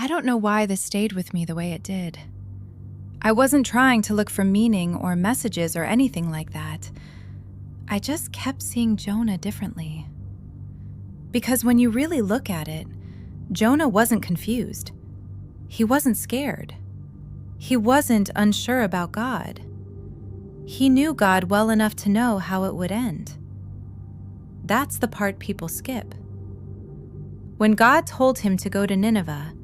I don't know why this stayed with me the way it did. I wasn't trying to look for meaning or messages or anything like that. I just kept seeing Jonah differently. Because when you really look at it, Jonah wasn't confused. He wasn't scared. He wasn't unsure about God. He knew God well enough to know how it would end. That's the part people skip. When God told him to go to Nineveh,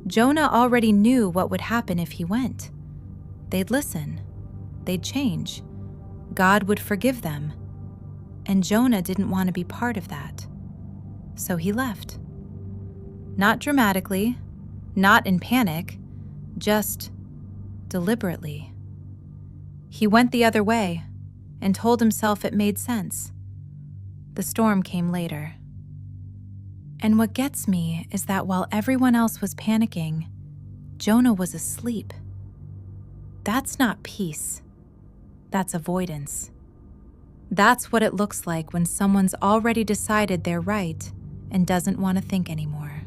Jonah already knew what would happen if he went. They'd listen. They'd change. God would forgive them. And Jonah didn't want to be part of that. So he left. Not dramatically, not in panic, just deliberately. He went the other way and told himself it made sense. The storm came later. And what gets me is that while everyone else was panicking, Jonah was asleep. That's not peace. That's avoidance. That's what it looks like when someone's already decided they're right and doesn't want to think anymore.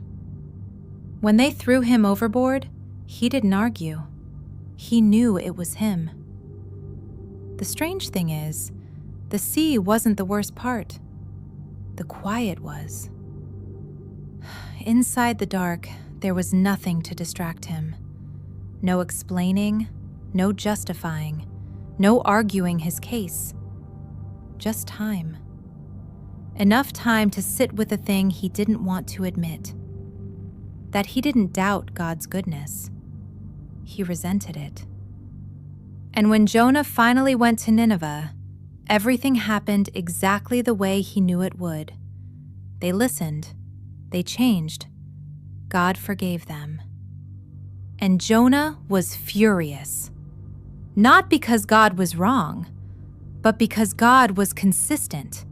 When they threw him overboard, he didn't argue. He knew it was him. The strange thing is, the sea wasn't the worst part. The quiet was. Inside the dark, there was nothing to distract him. No explaining, no justifying, no arguing his case. Just time. Enough time to sit with a thing he didn't want to admit. That he didn't doubt God's goodness. He resented it. And when Jonah finally went to Nineveh, everything happened exactly the way he knew it would. They listened. They changed. God forgave them. And Jonah was furious. Not because God was wrong, but because God was consistent.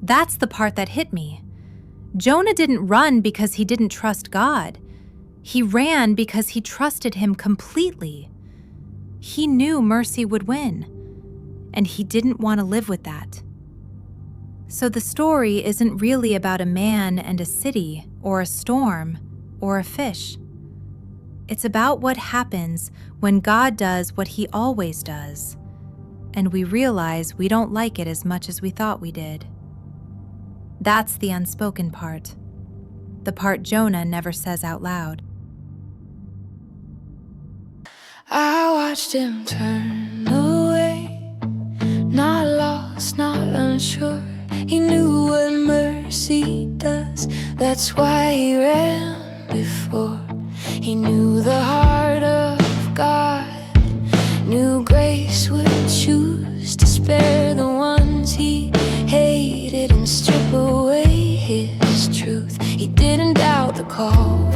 That's the part that hit me. Jonah didn't run because he didn't trust God. He ran because he trusted him completely. He knew mercy would win, and he didn't want to live with that. So the story isn't really about a man and a city, or a storm, or a fish. It's about what happens when God does what he always does, and we realize we don't like it as much as we thought we did. That's the unspoken part, the part Jonah never says out loud. I watched him turn away, not lost, not unsure. He knew what mercy does, that's why he ran before. He knew the heart of God, knew grace would choose to spare the ones he hated and strip away his truth. He didn't doubt the call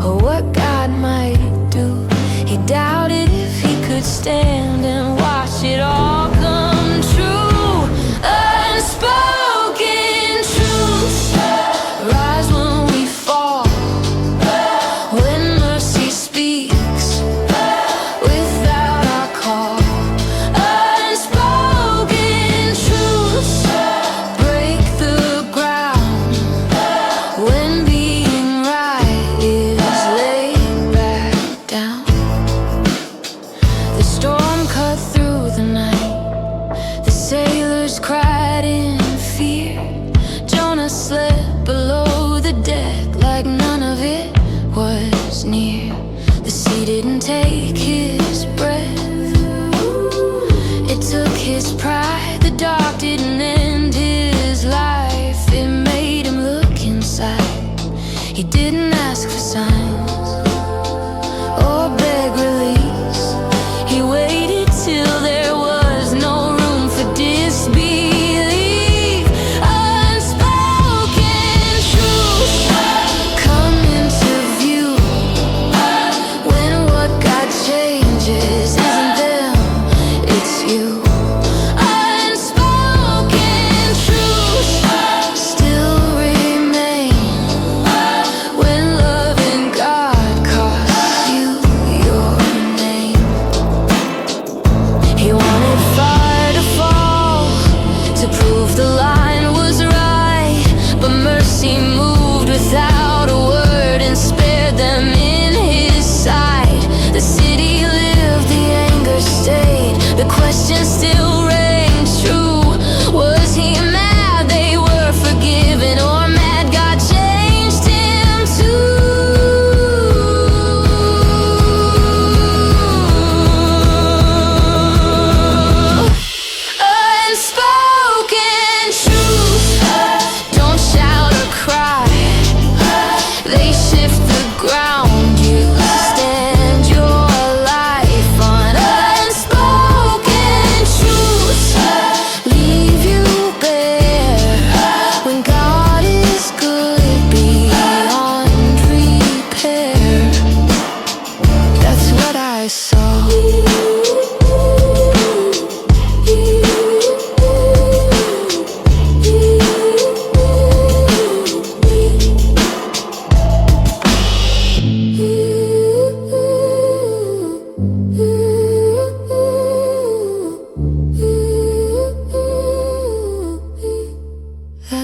or what God might do. He doubted if he could stand and watch it all come true. Unspoken truths rise when we fall, when mercy speaks without our call. Unspoken truths break the ground when being right is laid back down. The storm cut through the night. The sailors cried in fear. Jonah slept below the deck like none of it was near. The sea didn't take his breath. It took his pride. The dark didn't end his life. It made him look inside. He didn't ask for signs or beg release. He waited till there was no room for disbelief. Unspoken truths come into view when what God changes isn't them, it's you. Unspoken truths still remain when loving God costs you your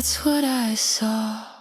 That's what I saw.